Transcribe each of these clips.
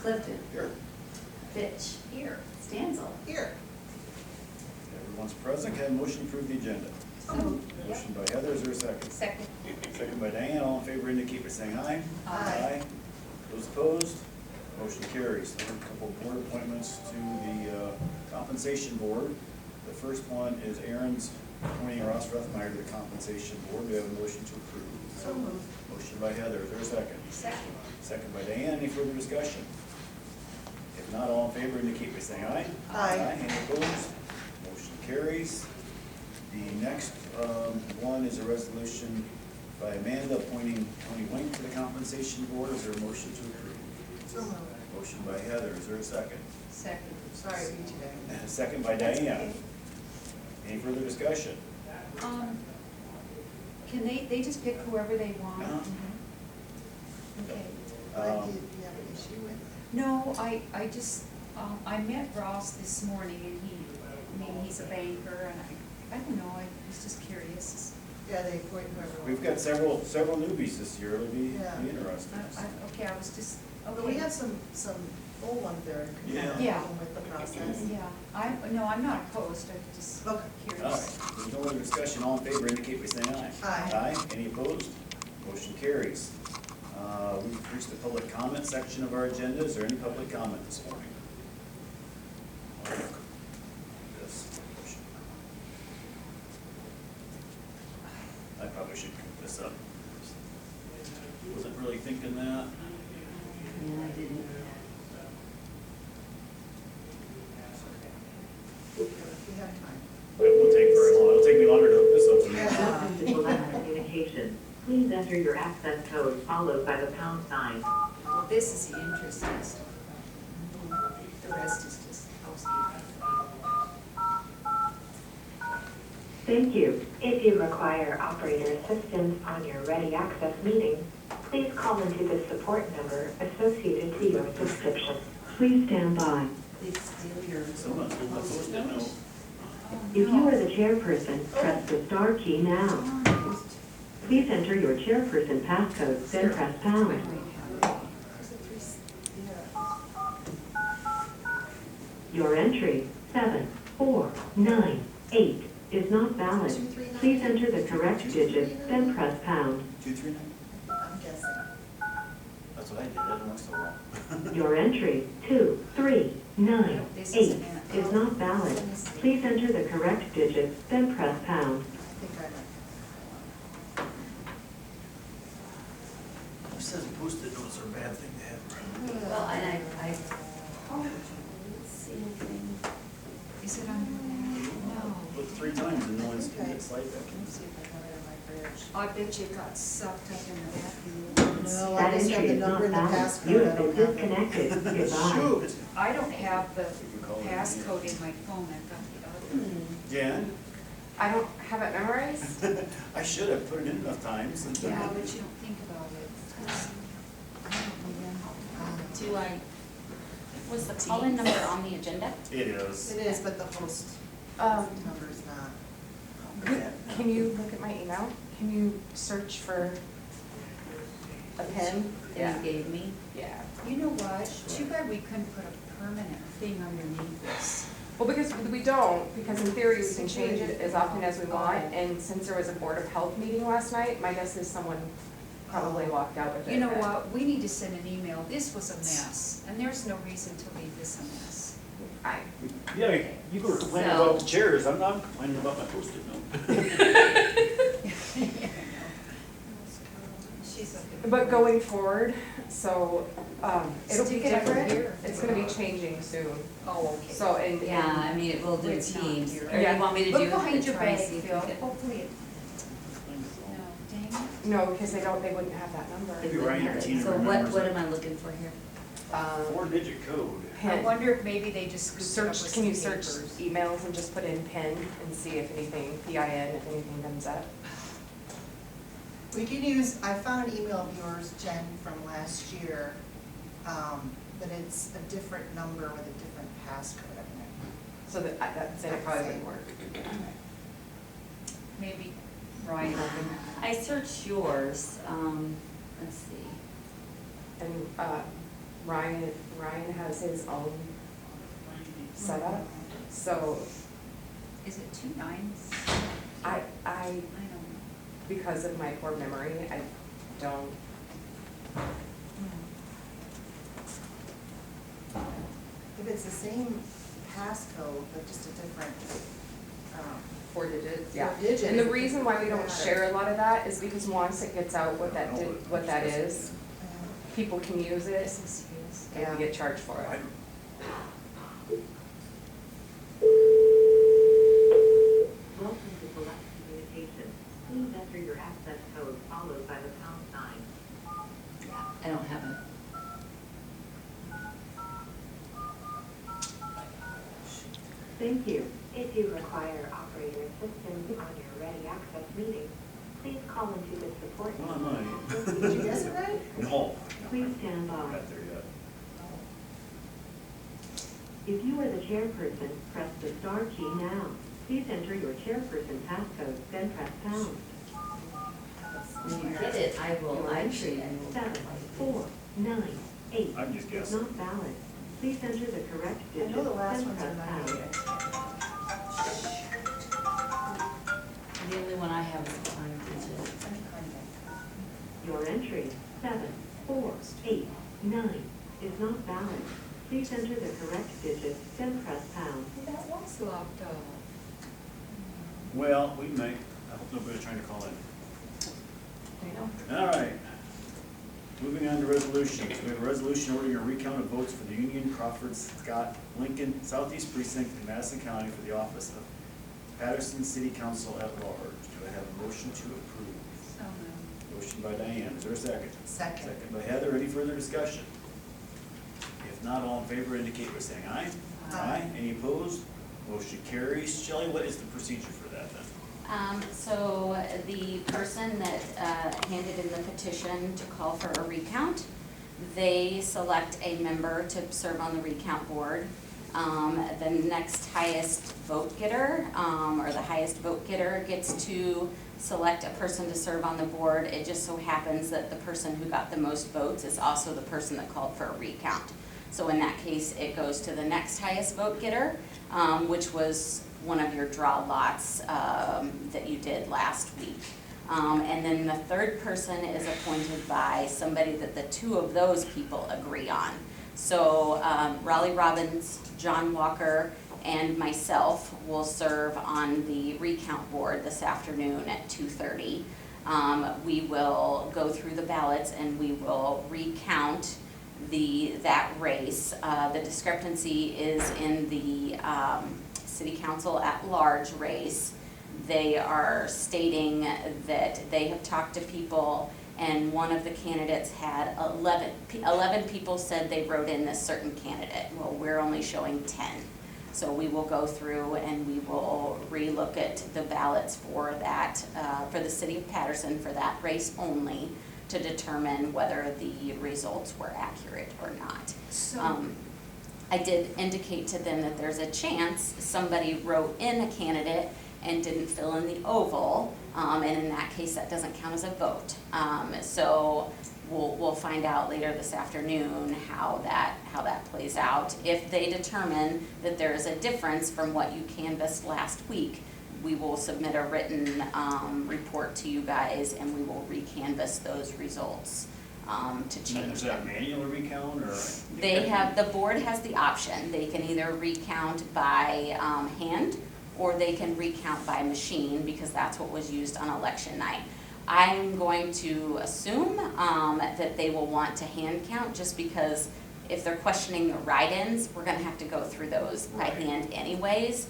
Clifton. Here. Fitch. Here. Stanzel. Here. Everyone's present. Can I have a motion to approve the agenda? So. Motion by Heather, is there a second? Second. Second by Diane. All in favor indicate by saying aye. Aye. Those opposed? Motion carries. There are a couple of board appointments to the compensation board. The first one is Aaron's appointing Ross Ruthmeyer to the compensation board. Do we have a motion to approve? So moved. Motion by Heather, is there a second? Second. Second by Diane. Any further discussion? If not, all in favor indicate by saying aye. Aye. Any opposed? Motion carries. The next one is a resolution by Amanda appointing Tony Wink to the compensation board. Is there a motion to approve? So moved. Motion by Heather, is there a second? Second. Sorry, me today. Second by Diane. Any further discussion? Can they just pick whoever they want? Okay. What do you have an issue with? No, I just, I met Ross this morning and he's a banker and I don't know, I was just curious. Yeah, they appoint whoever. We've got several newbies this year. It'll be Yeah. interesting. Okay, I was just, okay. But we have some full ones there. Yeah. Yeah. With the process. Yeah, I'm not opposed, I'm just Okay. All curious. right, there's no other discussion. All in favor indicate by saying aye. Aye. Any opposed? Motion carries. We've reached the public comment section of our agenda. Is there any public comment this morning? This. I probably should pick this up. Wasn't really thinking that. Yeah, I didn't. We have time. It won't take very long. It'll take me longer to hook this up. Yeah. Welcome to Select Communications. Please enter your access code followed by the pound sign. Well, this is the interesting stuff. The rest is just housekeeping. Thank you. If you require operator assistance on your Ready Access meeting, please call into the support number associated to your subscription. Please stand by. Please steal your. Someone's holding a Post-it note. If you are the chairperson, press the star key now. Please enter your chairperson passcode, then press pound. Your entry, 7498, is not valid. Please enter the correct digits, then press pound. 239? I'm guessing. That's what I did. That didn't work so well. Your entry, 2398, is not valid. Please enter the correct digits, then press pound. I think I might. Who says Post-it notes are a bad thing to have? Well, and I didn't see anything. Is it on? No. Look 3 times and no one's Okay. hit slide back. Let me see if I have it on my fridge. I bet you got sucked up in the vacuum. No, That I just have entry the is number not and the valid. passcode. You I have been don't have it. disconnected. Goodbye. Shoot! I don't have the You call it passcode in my phone, I've got the other. Jan? I don't have it memorized. I should have put it in enough times. And Yeah, but you don't think about it. Do I, was the call-in number on the agenda? It is. It is, but the host Um, number is not. Can you look at my email? Can you search for a pen? That you gave me? Yeah. You know what, too bad we couldn't put a permanent thing underneath this. Well, because we don't, because in theory we can change it as often as we want, and since there was a Board of Health meeting last night, my guess is someone probably walked out with it. You know what, we need to send an email, this was a mess, and there's no reason to leave this a mess. Yeah, you were complaining So- about the chairs. I'm not complaining about my Post-it note. She's okay. But going forward, so, it'll be Stick it over different, here. it's gonna be changing soon, Oh, okay. so, and. Yeah, I mean, it will do It's not Teams. here. Or you want me to do Look it? behind your Try and back, see if we Phil, can- hopefully it, no, dang it. No, because they wouldn't have that number. Maybe Ryan or Tina So what remembers it. am I looking for here? 4-digit code. I Pen. wonder if maybe they just scooped it up Search, with can you some search papers. emails and just put in PIN and see if anything, PIN, if anything comes up? We can use, I found an email of yours, Jen, from last year, but it's a different number with a different passcode. I mean, So then it probably wouldn't work. Maybe Ryan will I searched yours, let's see. And Ryan Ryan has his own setup, so Is it 2 9s? I, I don't know. because of my poor memory, I don't, If it's the same passcode, but just a different, 4 digits, yeah. 4 digit. And the reason why we don't Matter. share a lot of that is because once it gets out what that is, people can use it and we get charged for it. Welcome to Select Communications. Please enter your access code followed by the pound sign. I don't have it. Thank you. If you require operator assistance on your ready access meeting, please call into the support Come on, number. Mike. Did you guess it right? No. Please stand by. Not there yet. If you are the chairperson, press the star key now. Please enter your chairperson passcode, then press pound. When you get it, I will, Your actually, entry, I will. 7, 4, 9, 8 I'm just is guessing. not valid. Please enter the correct I digit, know the last then ones are press not pound. here. The only one I have is 5 digits. Your entry, 7, 4, 8, 9 is not valid. Please enter the correct digit, then press pound. That was locked up. Well, we may. I hope nobody's trying to call in. All right. Moving on to resolutions. We have a resolution ordering a recount of votes for the Union, Crawford, Scott, Lincoln, Southeast Precinct in Madison County for the office of Patterson City Council at Large. Do I have a motion to approve? So moved. Motion by Diane. Is there a second? Second. Second by Heather. Any further discussion? If not, all in favor indicate by saying aye. Aye. Any opposed? Motion carries. Shelley, what is the procedure for that then? So the person that handed in the petition to call for a recount, they select a member to serve on the recount board. The next highest vote getter, or the highest vote getter gets to select a person to serve on the board. It just so happens that the person who got the most votes is also the person that called for a recount. So in that case, it goes to the next highest vote getter, which was one of your draw lots that you did last week. And then the third person is appointed by somebody that the two of those people agree on. So Raleigh Robbins, John Walker, and myself will serve on the recount board this afternoon at 2:30. We will go through the ballots and we will recount that race. The discrepancy is in the City Council at large race. They are stating that they have talked to people and one of the candidates had 11 people said they wrote in this certain candidate. Well, we're only showing 10. So we will go through and we will relook at the ballots for that, for the city of Patterson for that race only to determine whether the results were accurate or not. So, I did indicate to them that there's a chance somebody wrote in a candidate and didn't fill in the oval, and in that case, that doesn't count as a vote. So we'll find out later this afternoon how that plays out. If they determine that there is a difference from what you canvassed last week, we will submit a written report to you guys, and we will recanvass those results to change Is that a them. manual recount or? The board has the option. They can either recount by hand or they can recount by machine because that's what was used on election night. I'm going to assume that they will want to hand count just because if they're questioning the write-ins, we're gonna have to go through those by Right. hand anyways.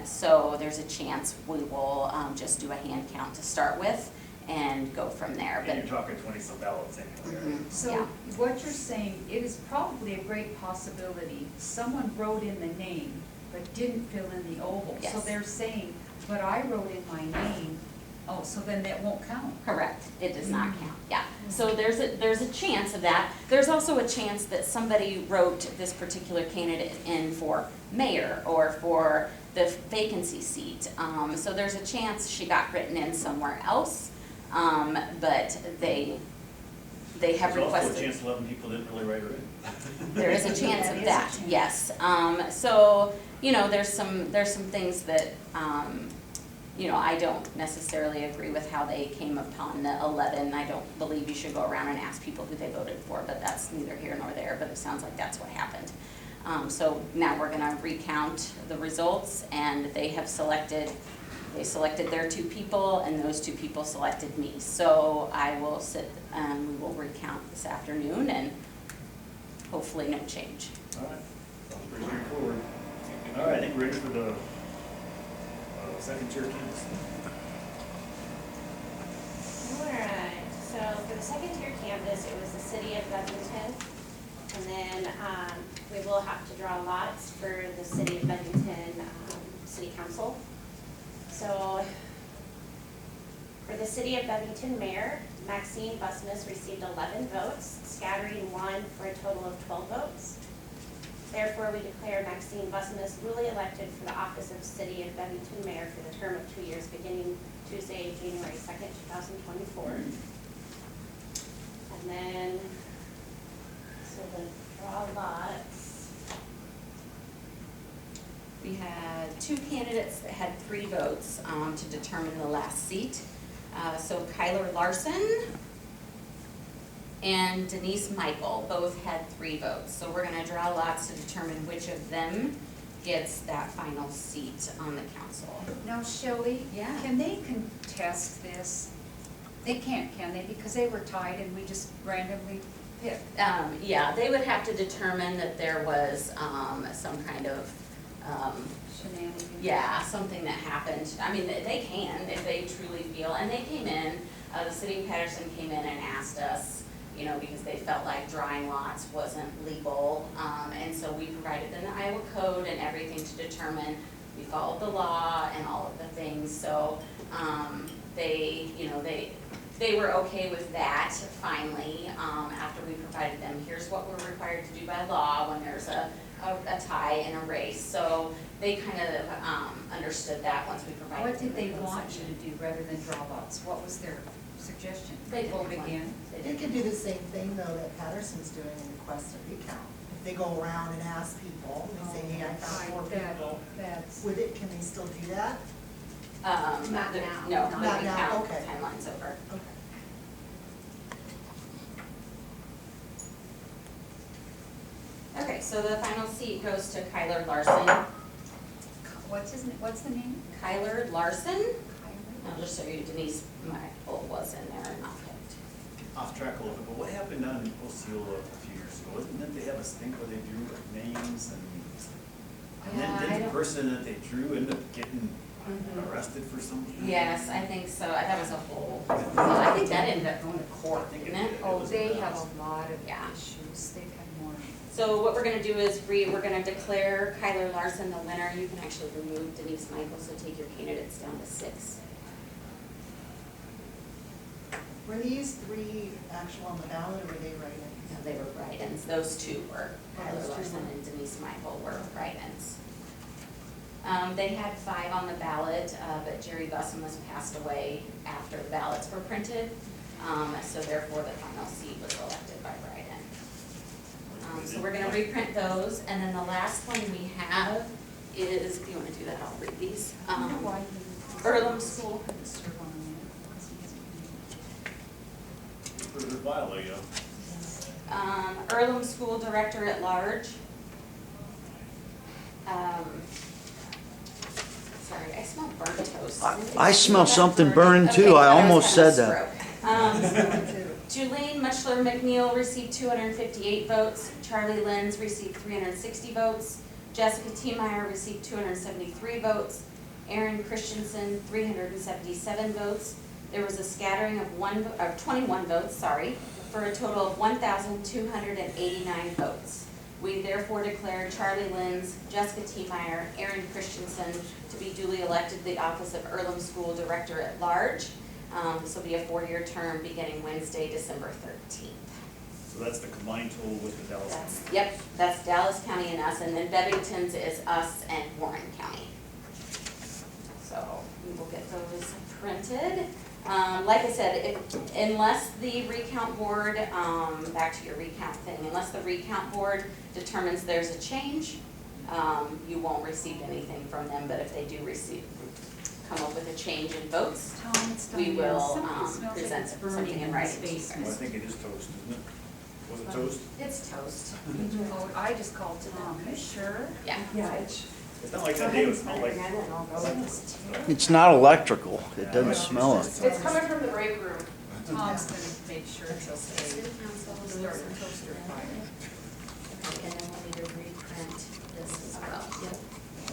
So there's a chance we will just do a hand count to start with and go from there. And you're talking 20-some ballots anyway. Mhm, so yeah. what you're saying, it is probably a great possibility, someone wrote in the name but didn't fill in the oval. So Yes. they're saying, but I wrote in my name, oh, so then that won't count. Correct, it does not count, yeah. So there's a chance of that. There's also a chance that somebody wrote this particular candidate in for mayor or for the vacancy seat. So there's a chance she got written in somewhere else, but they have There's also a requested. chance 11 people didn't really write her in. There is a chance That of is a that, chance. yes. So, you know, there's some things that, you know, I don't necessarily agree with how they came upon the 11. I don't believe you should go around and ask people who they voted for, but that's neither here nor there, but it sounds like that's what happened. So now we're gonna recount the results, and they selected their 2 people, and those 2 people selected me. So I will sit, and we will recount this afternoon, and hopefully no change. All right, sounds pretty straightforward. All right, I think we're ready for the second tier candidates. Alright, so for the second tier canvas, it was the city of Bevington. And then, we will have to draw lots for the city of Bevington, city council. So, for the city of Bevington mayor, Maxine Busmus received 11 votes, scattering 1 for a total of 12 votes. Therefore, we declare Maxine Busmus duly elected for the office of city of Bevington mayor for the term of 2 years, beginning Tuesday, January 2nd, 2024. And then, so the draw lots. We had 2 candidates that had 3 votes to determine the last seat. So Kyler Larson and Denise Michael both had 3 votes. So we're gonna draw lots to determine which of them gets that final seat on the council. Now, Shelley, Yeah. can they contest this? They can't, can they? Because they were tied and we just randomly picked. Yeah, they would have to determine that there was some kind of, Shenanigans. yeah, something that happened. I mean, they can if they truly feel, and they came in, the city of Patterson came in and asked us, you know, because they felt like drawing lots wasn't legal. And so we provided them the Iowa code and everything to determine, we followed the law and all of the things. So, they, you know, they were okay with that finally, after we provided them, here's what we're required to do by law when there's a tie in a race. So they kind of, understood that once we provided them. What did they the want you section. to do rather than draw lots? What was their suggestion? They Vote didn't want- again? they They didn't. could do the same thing though that Patterson's doing and request a recount. If they go around and ask people, they say, hey, I found 4 people. That's, Would it, can they still do that? Not The- now. No, Not the now, recount okay. timeline's over. Okay. Okay, so the final seat goes to Kyler Larson. what's the name? Kyler Larson, Kyler? I'll just show you Denise Michael was in there and not picked. Off track a little bit, but what happened down in Osceola a few years ago? Didn't they have a stink where they drew names and Yeah, I then the don't- person that they drew ended up getting Mhm. arrested for something? Yes, I think so, that was a whole, well, I think that ended up going to court, I think didn't it it? did. Oh, was they a have mess. a lot of Yeah. issues. They've had more. So what we're gonna do is we're gonna declare Kyler Larson the winner. You can actually remove Denise Michael, so take your candidates down to 6. Were these 3 actual on the ballot or were they write-ins? No, they were write-ins, those 2 were, Oh, Kyler those 2 Larson were. and Denise Michael were write-ins. They had 5 on the ballot, but Jerry Busmus passed away after the ballots were printed. So therefore, the final seat was elected by write-in. So we're gonna reprint those, and then the last one we have is, if you wanna do that, I'll read these. I wonder why he Earlham School. couldn't serve on the minute, because he hasn't been. For the bio, yeah. Earlham School Director at Large. Sorry, I smell burnt toast. I smell something burning burning too. I almost said that. Too. Julaine Muchler McNeil received 258 votes. Charlie Lenz received 360 votes. Jessica T. received 273 votes. Aaron Christensen, 377 votes. There was a scattering of 21 votes, for a total of 1,289 votes. We therefore declare Charlie Lenz, Jessica T. Aaron Christensen to be duly elected to the office of Earlham School Director at Large. This will be a 4-year term beginning Wednesday, December 13th. So that's the combined total with the Dallas County. Yep, that's Dallas County and us, and then Bevington's is us and Warren County. So we will get those printed. Like I said, unless the recount board, back to your recount thing, unless the recount board determines there's a change, you won't receive anything from them, but if they do come up with a change in votes, Tom, it's we done. will, Something smells like present it's burning something in in writing to you space. Well, I guys. think it is toast, isn't it? Was it toast? It's toast. Oh, I just called to them, you sure? Yeah. Yeah, it's. It's not like that day, it smelled like. It's not electrical. It doesn't smell it. It's coming from the break room. Tom's gonna make sure it's okay. Start a toaster fire. And then we'll need to reprint this as well. Yep.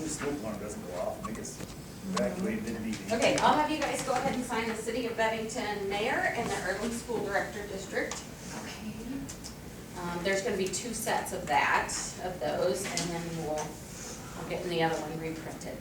The smoke alarm doesn't go off, I think it's evacuated immediately. Okay, I'll have you guys go ahead and sign the City of Bevington Mayor and the Early School Director District. Okay. There's gonna be 2 sets of those, and then I'll get the other one reprinted.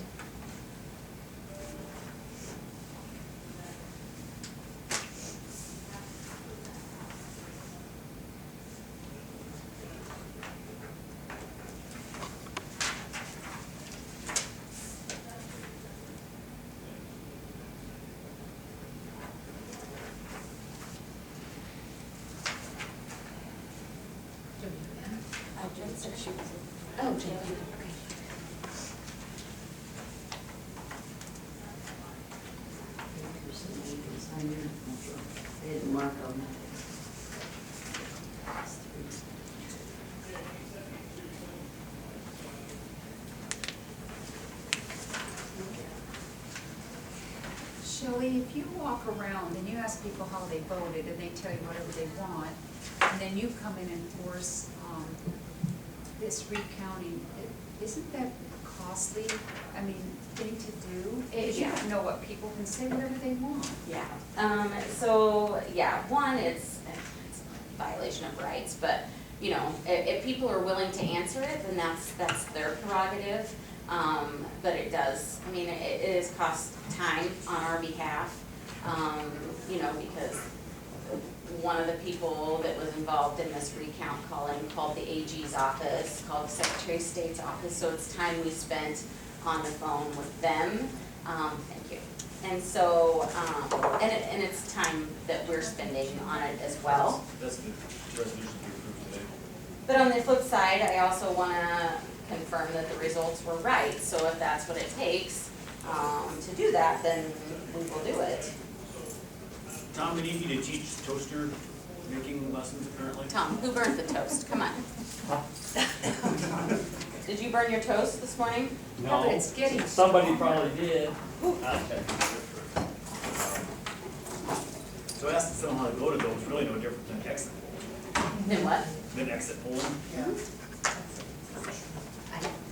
Oh, Jen, okay. They didn't mark on that. Shelley, if you walk around and you ask people how they voted and they tell you whatever they want, and then you come in and force, this recounting, isn't that costly, I mean, thing to do? Because you don't know what people can say whatever they want. Yeah, one, it's a violation of rights, but, you know, if people are willing to answer it, then that's their prerogative. But it does, I mean, it is cost time on our behalf, you know, because one of the people that was involved in this recount called the AG's office, called the Secretary of State's office, so it's time we spent on the phone with them. Thank you. And so, and it's time that we're spending on it as well. That's the resolution to approve today. But on the flip side, I also wanna confirm that the results were right, so if that's what it takes, to do that, then we will do it. Tom, we need you to teach toaster making lessons apparently. Tom, who burned the toast? Come on. Did you burn your toast this morning? Yeah, but it's getting Somebody stronger. probably did. So asking someone how to go to those is really no different than exit polling. Then what? Than exit polling. Yeah.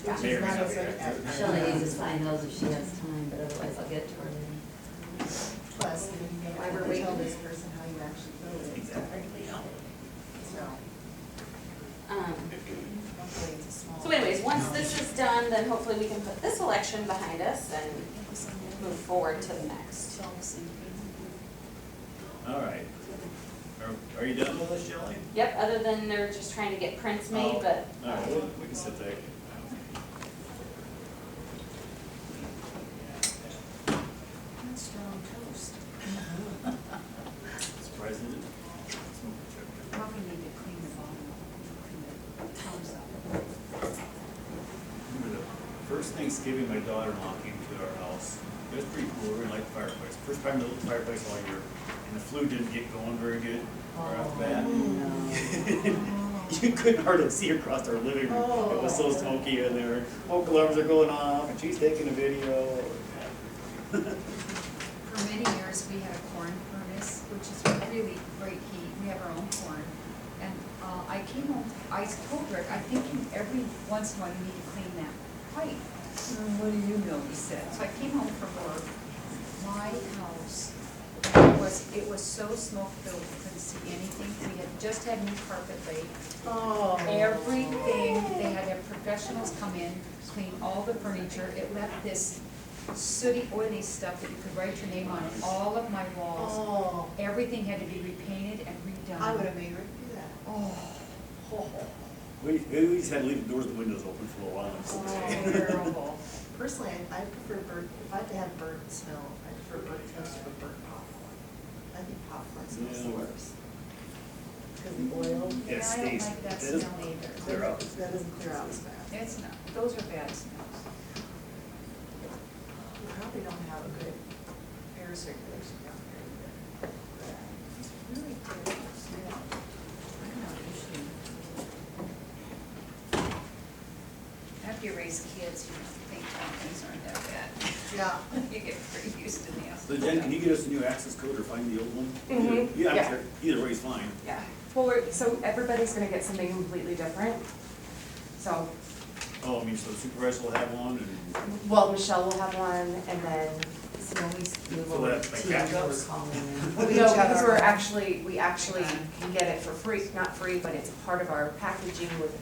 Yeah. May or may Not not be as accurate. Shelley needs to find those if she has time, but otherwise I'll get to her then. Plus, I We're will waiting. tell this person how you actually voted. Exactly. So, hopefully it's a small. So anyways, once this is done, then hopefully we can put this election behind us and move forward to the next. All right. Are you done with this, Shelley? Yep, other than they're just trying to get prints made, but All right, we can sit there. That's strong toast. Surprised it didn't. Probably need to clean the bottom up, clean the toes up. Remember the first Thanksgiving, my daughter-in-law came to our house. It was pretty cool, we really liked the fireplace. First time to lit the fireplace all year, and the flu didn't get going very good right off the bat. You couldn't hardly see across our living room. It was so smoky in there. Smoke alarms are going off, and she's taking a video. For many years, we had a corn furnace, which is really great heat. We have our own corn. And I came home, I told Rick, I'm thinking every once in a while you need to clean that pipe. What do you know, he said. So I came home from work, my house, it was so smoke-filled, you couldn't see anything. We had just had new carpet laid. Oh. Everything, they had their professionals come in, clean all the furniture. It left this sooty, oily stuff that you could write your name on all of my walls. Oh, Everything had to be repainted and redone. I would have made Rick do that. Oh, We just had to leave the doors and windows open for a while. And Oh, sit there. terrible. Personally, I prefer burnt, if I had to have burnt smell, I prefer burnt toast over burnt popcorn. I think popcorn smells Yeah. the worst. Because the oil, Yeah, it I don't stays. like that It doesn't smell either. clear out. that doesn't clear out as fast. It's not, those are bad smells. We probably don't have a good air circulation down here either. It's really terrible smell. After you raise kids, you think things aren't that bad. Yeah. You get pretty used to them. So Jen, can you get us a new access code or find the old one? Mhm, Yeah, yeah. sure. Either way's fine. Yeah, well, so everybody's gonna get something completely different. So, Oh, I mean, so the supervisor will have one and, well, Michelle will have one, and then, So when we move So over that, to like, teams, we're backups? calling in. What do no, each because other- we actually can get it for free, not free, but it's part of our packaging with,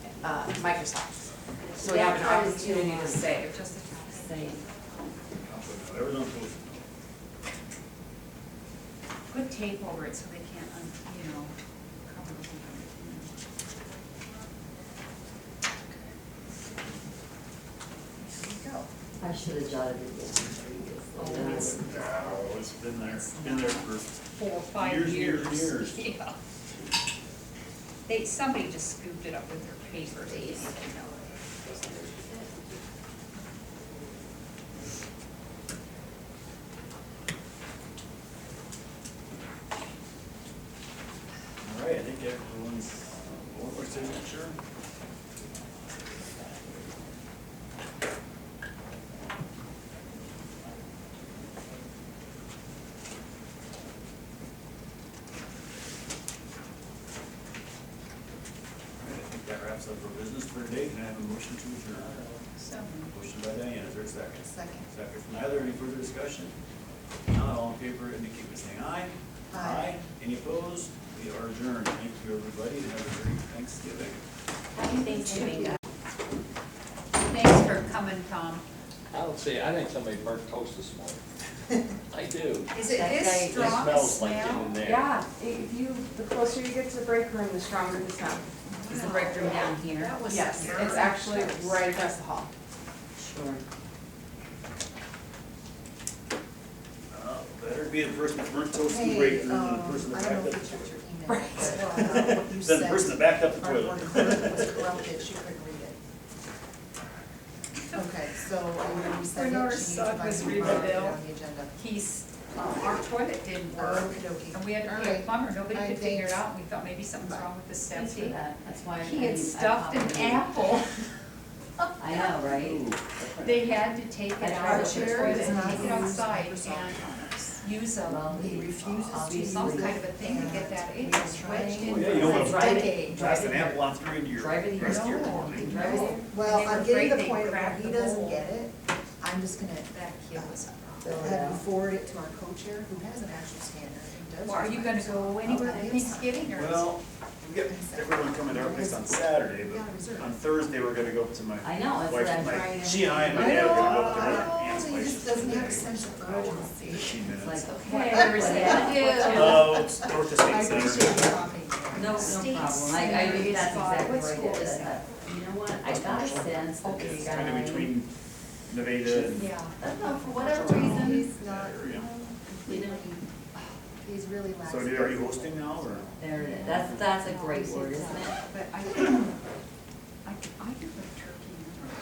Microsoft. So we have an That is opportunity to too save. Just a Same. whatever's on post. Put tape over it so they can't, cover the whole There you go. I should have jotted it down previously. Oh, it's been there for 4 or 5 Years, years. years, years. Yeah. Somebody just scooped it up with their paper, they didn't even know. All right, I think everyone's, one more signature. All right, I think that wraps up our business for today. Can I have a motion to adjourn? So. Motion by Diane, is there a second? Second. Second from Heather, any further discussion? Not all in favor, indicate by saying aye. Aye. Any opposed? We are adjourned. Thank you, everybody, and have a great Thanksgiving. Happy Thanksgiving, guys. Thanks for coming, Tom. I'll say, I think somebody burnt toast this morning. I do. Is it That guy- this it It strong a smells like it smell? in there. Yeah, the closer you get to the break room, the stronger the smell. Is the break room down here? That was Yes, scary. it's actually right across the hall. Sure. Better be the person that burnt toast in the break room than the person that I don't backed know up if the you checked toilet. your email, Right. but what you Then said. the person that backed up the Our toilet. one clerk was corrupted, she couldn't read it. Okay, so are you gonna resend it? Bernard She needs to Sugg find was the reading file, the put it bill. on the agenda. Our toilet didn't work, Okey-dokey. and we had to pay a Alright. plumber, nobody Alright, could figure it thanks. out, and we thought maybe something's wrong with the Thanks for septic. that. That's why. He had I stuffed an popped it. apple. I know, right? Ooh. They had to take it I out tried of to the put toilet it and in take it the outside Microsoft and Office. use Well, He refuses to use some it, kind of a thing to get that in, and it's we are wedged trying in. Oh, yeah, you don't wanna for drive it- decades. Blast an apple on through into your, Drive it here. rest of your No. morning. Drive it here. Well, They were I'm getting to afraid the they'd point where crack he the doesn't bowl. get it, I'm just gonna That kid was a Fill it have you out. forward it to our co-chair, who has an actual scanner, and does. Well, are you gonna go anywhere for Thanksgiving or? Well, we got everyone coming to our place on Saturday, Yeah, but reserve. on Thursday, we're gonna go up to my I know, that's what wife, I'm my, trying to. she and I and my I dad are gonna go up to know, her aunt's he place. just doesn't have a sense of urgency. 15 It's minutes. like, Okay, okay, where's what that? do you do? Oh, it's North to I State appreciate Center. you talking. No State problem. I Center think is that's far. exactly What what I school did. is I that? thought, you know what, I got a sense that Okay, this got guy. Kind of between Nevada and. Yeah. I don't know, for whatever reason, He's not, area. you know, he's really lax. So are you hosting now, or? there it is. That's a great word, isn't it? But I can put turkey in there.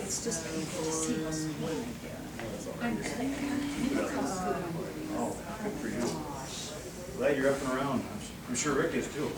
It's just easy to see what's what I do. Oh, good for you. Glad you're up and around. I'm sure Rick is too.